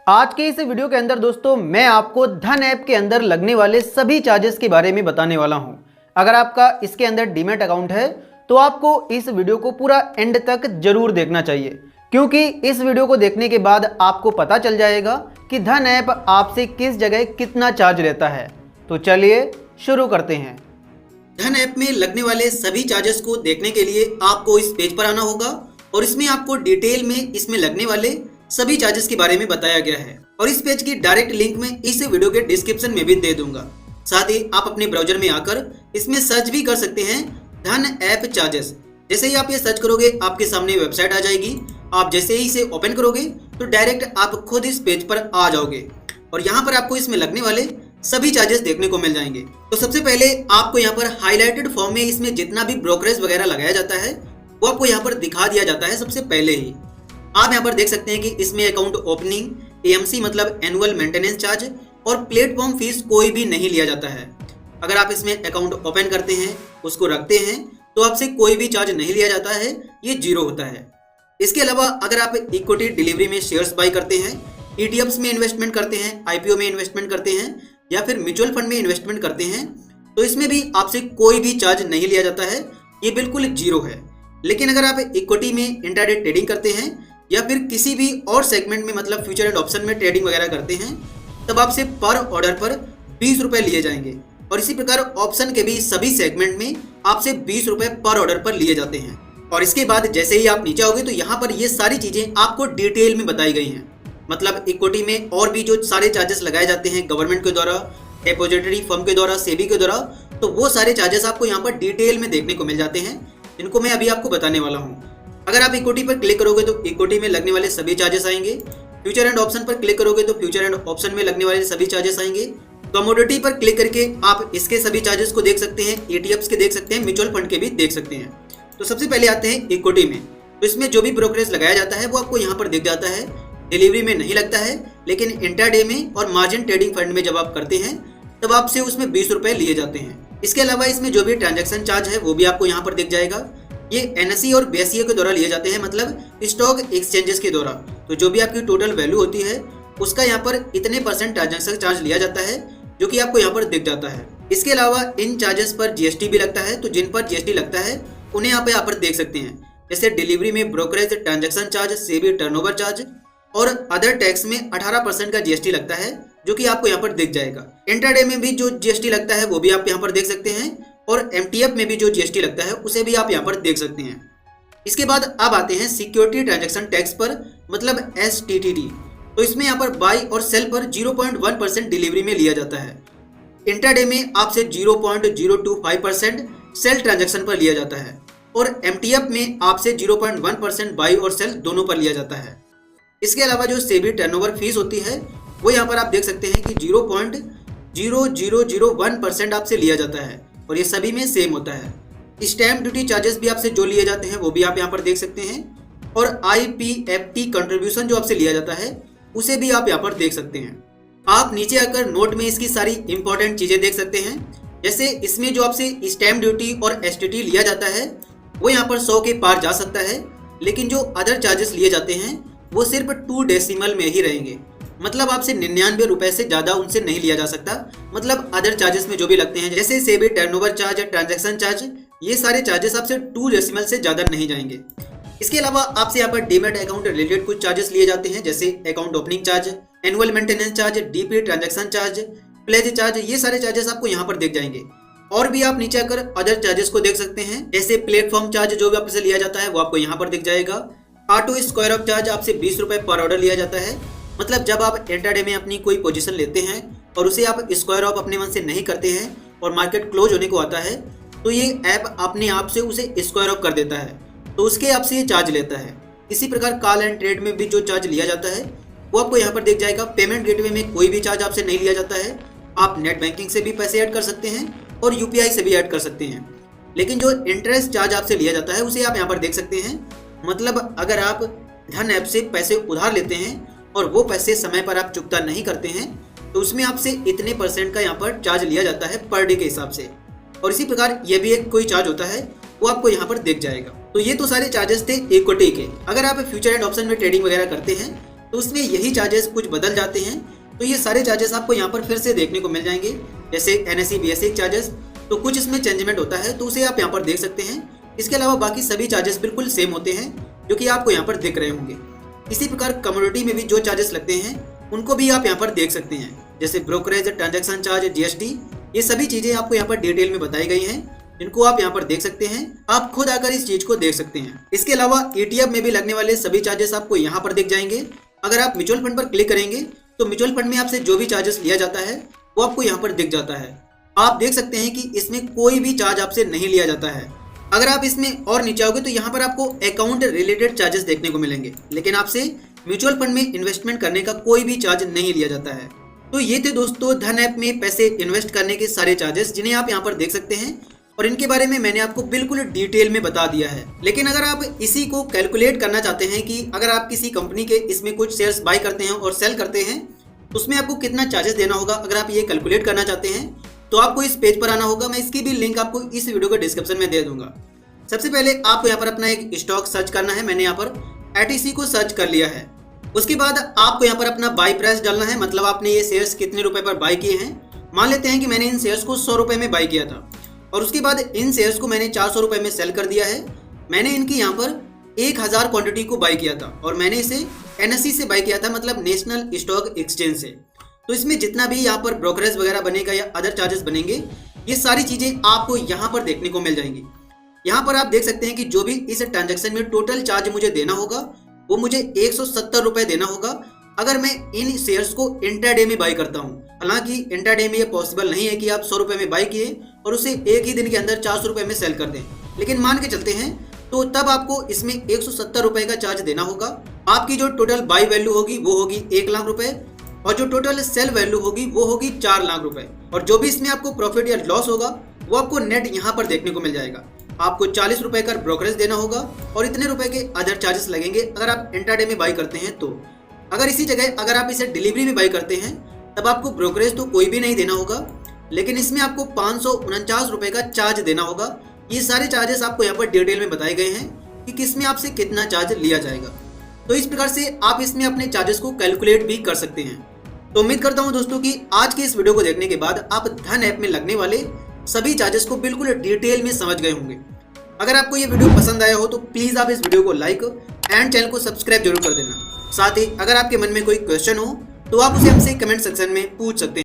आज के इस वीडियो के अंदर दोस्तों मैं आपको धन ऐप के अंदर लगने वाले सभी चार्जेस के बारे में बताने वाला हूं। अगर आपका इसके अंदर डीमैट अकाउंट है तो आपको इस वीडियो को पूरा एंड तक जरूर देखना चाहिए, क्योंकि इस वीडियो को देखने के बाद आपको पता चल जाएगा कि धन ऐप आपसे किस जगह कितना चार्ज लेता है। तो चलिए शुरू करते हैं। धन ऐप में लगने वाले सभी चार्जेस को देखने के लिए आपको इस पेज पर आना होगा और इसमें आपको डिटेल में इसमें लगने वाले सभी चार्जेस के बारे में बताया गया है और इस पेज की डायरेक्ट लिंक मैं इस वीडियो के डिस्क्रिप्शन में भी दे दूंगा। साथ ही आप अपने ब्राउजर में आकर इसमें सर्च भी कर सकते हैं धन ऐप चार्जेस। जैसे ही आप ये सर्च करोगे आपके सामने वेबसाइट आ जाएगी। आप जैसे ही इसे ओपन करोगे तो डायरेक्ट आप खुद इस पेज पर आ जाओगे और यहाँ पर आपको इसमें लगने वाले सभी चार्जेस देखने को मिल जाएंगे। तो सबसे पहले आपको यहाँ पर हाईलाइटेड फॉर्म में इसमें जितना भी ब्रोकरेज वगैरह लगाया जाता है वो आपको यहाँ पर दिखा दिया जाता है। सबसे पहले ही आप यहाँ पर देख सकते हैं कि इसमें अकाउंट ओपनिंग, एएमसी मतलब एनुअल मेंटेनेंस चार्ज और प्लेटफॉर्म फीस कोई भी नहीं लिया जाता है। अगर आप इसमें अकाउंट ओपन करते हैं, उसको रखते हैं तो आपसे कोई भी चार्ज नहीं लिया जाता है, ये जीरो होता है। इसके अलावा अगर आप इक्विटी डिलीवरी में शेयर्स बाई करते हैं, ईटीएफ्स में इन्वेस्टमेंट करते हैं, आईपीओ में इन्वेस्टमेंट करते हैं या फिर म्यूचुअल फंड में इन्वेस्टमेंट करते हैं तो इसमें भी आपसे कोई भी चार्ज नहीं लिया जाता है, ये बिल्कुल जीरो है। लेकिन अगर आप इक्विटी में इंट्राडे ट्रेडिंग करते हैं या फिर किसी भी और सेगमेंट में मतलब फ्यूचर एंड ऑप्शन में ट्रेडिंग वगैरह करते हैं तब आपसे पर ऑर्डर पर 20 रुपए लिए जाएंगे और इसी प्रकार ऑप्शन के भी सभी सेगमेंट में आपसे 20 रुपए पर ऑर्डर पर लिए जाते हैं। और इसके बाद जैसे ही आप नीचे आओगे तो यहाँ पर ये सारी चीजें आपको डिटेल में बताई गई हैं। मतलब इक्विटी में और भी जो सारे चार्जेस लगाए जाते हैं गवर्नमेंट के द्वारा, डिपॉजिटरी फर्म के द्वारा, सेबी के द्वारा, तो वो सारे चार्जेस आपको यहाँ पर डिटेल में देखने को मिल जाते हैं, जिनको मैं अभी आपको बताने वाला हूँ। अगर आप इक्विटी पर क्लिक करोगे तो इक्विटी में लगने वाले सभी चार्जेस आएंगे। फ्यूचर एंड ऑप्शन पर क्लिक करोगे तो फ्यूचर एंड ऑप्शन में लगने वाले सभी चार्जेस आएंगे। कमोडिटी पर क्लिक करके आप इसके सभी चार्जेस को देख सकते हैं, ईटीएफ्स के देख सकते हैं, म्यूचुअल फंड के भी देख सकते हैं। तो सबसे पहले आते हैं इक्विटी में। तो इसमें जो भी ब्रोकरेज लगाया जाता है वो आपको यहाँ पर दिख जाता है। डिलीवरी में नहीं लगता है, लेकिन इंट्राडे में और मार्जिन ट्रेडिंग फंड में जब आप करते हैं तब आपसे उसमें 20 रुपए लिए जाते हैं। इसके अलावा इसमें जो भी ट्रांजैक्शन चार्ज है वो भी आपको यहाँ पर दिख जाएगा। ये एनएसई और बीएसई के द्वारा लिए जाते हैं, मतलब स्टॉक एक्सचेंजेस के द्वारा। तो जो भी आपकी टोटल वैल्यू होती है उसका यहाँ पर इतने % ट्रांजैक्शन चार्ज लिया जाता है, जो कि आपको यहाँ पर दिख जाता है। इसके अलावा इन चार्जेस पर जीएसटी भी लगता है, तो जिन पर जीएसटी लगता है उन्हें आप यहाँ पर देख सकते हैं। जैसे डिलीवरी में brokerage transaction charge, SEBI turnover charge और अदर टैक्स में 18% का जीएसटी लगता है, जो कि आपको यहाँ पर दिख जाएगा। इंट्राडे में भी जो जीएसटी लगता है वो भी आप यहाँ पर देख सकते हैं और एमटीएफ में भी जो जीएसटी लगता है उसे भी आप यहाँ पर देख सकते हैं। इसके बाद अब आते हैं सिक्योरिटी ट्रांजैक्शन टैक्स पर, मतलब एसटीटीटी। तो इसमें यहाँ पर बाई और सेल पर 0.1% डिलीवरी में लिया जाता है। इंट्राडे में आपसे 0.025% सेल ट्रांजैक्शन पर लिया जाता है और एमटीएफ में आपसे 0.1% बाई और सेल दोनों पर लिया जाता है। इसके अलावा जो सेबी टर्नओवर फीस होती है वो यहाँ पर आप देख सकते हैं कि 0.0001% आपसे लिया जाता है और ये सभी में सेम होता है। स्टैम्प ड्यूटी चार्जेस भी आपसे जो लिए जाते हैं वो भी आप यहाँ पर देख सकते हैं और आईपीएफटी कंट्रीब्यूशन जो आपसे लिया जाता है उसे भी आप यहाँ पर देख सकते हैं। आप नीचे आकर नोट में इसकी सारी इंपॉर्टेंट चीजें देख सकते हैं। जैसे इसमें जो आपसे स्टैम्प ड्यूटी और एसटीटी लिया जाता है वो यहाँ पर 100 के पार जा सकता है, लेकिन जो अदर चार्जेस लिए जाते हैं वो सिर्फ 2 डेसिमल में ही रहेंगे। मतलब आपसे 99 रुपए से ज्यादा उनसे नहीं लिया जा सकता। मतलब अदर चार्जेस में जो भी लगते हैं जैसे SEBI turnover charge, transaction charge, ये सारे चार्जेस आपसे 2 डेसिमल से ज्यादा नहीं जाएंगे। इसके अलावा आपसे यहाँ पर डीमैट अकाउंट रिलेटेड कुछ चार्जेस लिए जाते हैं, जैसे account opening charge, annual maintenance charge, DP transaction charge, pledge charge, ये सारे चार्जेस आपको यहाँ पर दिख जाएंगे। और भी आप नीचे आकर अदर चार्जेस को देख सकते हैं, जैसे प्लेटफॉर्म चार्ज जो भी आपसे लिया जाता है वो आपको यहाँ पर दिख जाएगा। ऑटो स्क्वायर ऑफ चार्ज आपसे 20 रुपए पर ऑर्डर लिया जाता है। मतलब जब आप इंट्राडे में अपनी कोई पोजीशन लेते हैं और उसे आप स्क्वायर ऑफ अपने मन से नहीं करते हैं और मार्केट क्लोज होने को आता है तो ये ऐप अपने आप से उसे स्क्वायर ऑफ कर देता है, तो उसके आपसे ये चार्ज लेता है। इसी प्रकार कॉल एंड ट्रेड में भी जो चार्ज लिया जाता है वो आपको यहाँ पर दिख जाएगा। पेमेंट गेटवे में कोई भी चार्ज आपसे नहीं लिया जाता है। आप नेट बैंकिंग से भी पैसे ऐड कर सकते हैं और यूपीआई से भी ऐड कर सकते हैं, लेकिन जो इंटरेस्ट चार्ज आपसे लिया जाता है उसे आप यहाँ पर देख सकते हैं। मतलब अगर आप धन ऐप से पैसे उधार लेते हैं और वो पैसे समय पर आप चुकता नहीं करते हैं तो उसमें आपसे इतने % का यहाँ पर चार्ज लिया जाता है पर डे के हिसाब से। और इसी प्रकार ये भी एक कोई चार्ज होता है वो आपको यहाँ पर दिख जाएगा। तो ये तो सारे चार्जेस थे इक्विटी के। अगर आप फ्यूचर एंड ऑप्शन में ट्रेडिंग वगैरह करते हैं तो उसमें यही चार्जेस कुछ बदल जाते हैं। तो ये सारे चार्जेस आपको यहाँ पर फिर से देखने को मिल जाएंगे, जैसे NSE बेसिक चार्जेस, तो कुछ इसमें चेंजमेंट होता है तो उसे आप यहाँ पर देख सकते हैं। इसके अलावा बाकी सभी चार्जेस बिल्कुल सेम होते हैं जो कि आपको यहाँ पर दिख रहे होंगे। इसी प्रकार कमोडिटी में भी जो चार्जेस लगते हैं उनको भी आप यहाँ पर देख सकते हैं, जैसे ब्रोकरेज, ट्रांजैक्शन चार्ज, GST, ये सभी चीजें आपको यहाँ पर डिटेल में बताई गई हैं, जिनको आप यहाँ पर देख सकते हैं। आप खुद आकर इस चीज को देख सकते हैं। इसके अलावा ETF में भी लगने वाले सभी चार्जेस आपको यहाँ पर दिख जाएंगे। अगर आप म्यूचुअल फंड पर क्लिक करेंगे तो म्यूचुअल फंड में आपसे जो भी चार्जेस लिया जाता है वो आपको यहाँ पर दिख जाता है। आप देख सकते हैं कि इसमें कोई भी चार्ज आपसे नहीं लिया जाता है। अगर आप इसमें और नीचे आओगे तो यहाँ पर आपको अकाउंट रिलेटेड चार्जेस देखने को मिलेंगे, लेकिन आपसे म्यूचुअल फंड में इन्वेस्टमेंट करने का कोई भी चार्ज नहीं लिया जाता है। तो ये थे दोस्तों धन ऐप में पैसे इन्वेस्ट करने के सारे चार्जेस, जिन्हें आप यहाँ पर देख सकते हैं, और इनके बारे में मैंने आपको बिल्कुल डिटेल में बता दिया है। लेकिन अगर आप इसी को कैलकुलेट करना चाहते हैं कि अगर आप किसी कंपनी के इसमें कुछ शेयर्स बाय करते हैं और सेल करते हैं तो उसमें आपको कितना चार्जेस देना होगा, अगर आप ये कैलकुलेट करना चाहते हैं तो आपको इस पेज पर आना होगा। मैं इसकी भी लिंक आपको इस वीडियो के डिस्क्रिप्शन में दे दूंगा। सबसे पहले आपको यहाँ पर अपना एक स्टॉक सर्च करना है। मैंने यहाँ पर ATC को सर्च कर लिया है। उसके बाद आपको यहाँ पर अपना बाई प्राइस डालना है, मतलब आपने ये शेयर्स कितने रुपए पर बाई किए हैं। मान लेते हैं कि मैंने इन शेयर्स को 100 रुपए में बाई किया था और उसके बाद इन शेयर्स को मैंने 400 रुपए में सेल कर दिया है। मैंने इनकी यहाँ पर 1000 क्वांटिटी को बाई किया था और मैंने इसे NSE से बाई किया था, मतलब नेशनल स्टॉक एक्सचेंज से। तो इसमें जितना भी यहाँ पर ब्रोकरेज वगैरह बनेगा या अदर चार्जेस बनेंगे, ये सारी चीजें आपको यहाँ पर देखने को मिल जाएंगी। यहाँ पर आप देख सकते हैं कि जो भी इस ट्रांजैक्शन में टोटल चार्ज मुझे देना होगा वो मुझे 170 रुपए देना होगा, अगर मैं इन शेयर्स को इंट्राडे में बाई करता हूँ। हालांकि इंट्राडे में ये पॉसिबल नहीं है कि आप 100 रुपए में बाई किए और उसे एक ही दिन के अंदर 400 रुपए में सेल कर दें, लेकिन मान के चलते हैं तो तब आपको इसमें 170 रुपए का चार्ज देना होगा। आपकी जो टोटल बाई वैल्यू होगी वो होगी 1 लाख रुपए और जो टोटल सेल वैल्यू होगी वो होगी 4 लाख रुपए, और जो भी इसमें आपको प्रॉफिट या लॉस होगा वो आपको नेट यहाँ पर देखने को मिल जाएगा। आपको 40 रुपए का ब्रोकरेज देना होगा और इतने रुपए के अदर चार्जेस लगेंगे अगर आप इंट्राडे में बाई करते हैं तो। अगर इसी जगह अगर आप इसे डिलीवरी में बाई करते हैं तब आपको ब्रोकरेज तो कोई भी नहीं देना होगा, लेकिन इसमें आपको 549 रुपए का चार्ज देना होगा। ये सारे चार्जेस आपको यहाँ पर डिटेल में बताए गए हैं कि किसमें आपसे कितना चार्ज लिया जाएगा। तो इस प्रकार से आप इसमें अपने चार्जेस को कैलकुलेट भी कर सकते हैं। तो उम्मीद करता हूं दोस्तों कि आज के इस वीडियो को देखने के बाद आप धन ऐप में लगने वाले सभी चार्जेस को बिल्कुल डिटेल में समझ गए होंगे। अगर आपको ये वीडियो पसंद आया हो तो प्लीज आप इस वीडियो को लाइक एंड चैनल को सब्सक्राइब जरूर कर देना। साथ ही अगर आपके मन में कोई क्वेश्चन हो तो आप उसे हमसे कमेंट सेक्शन में पूछ सकते हैं।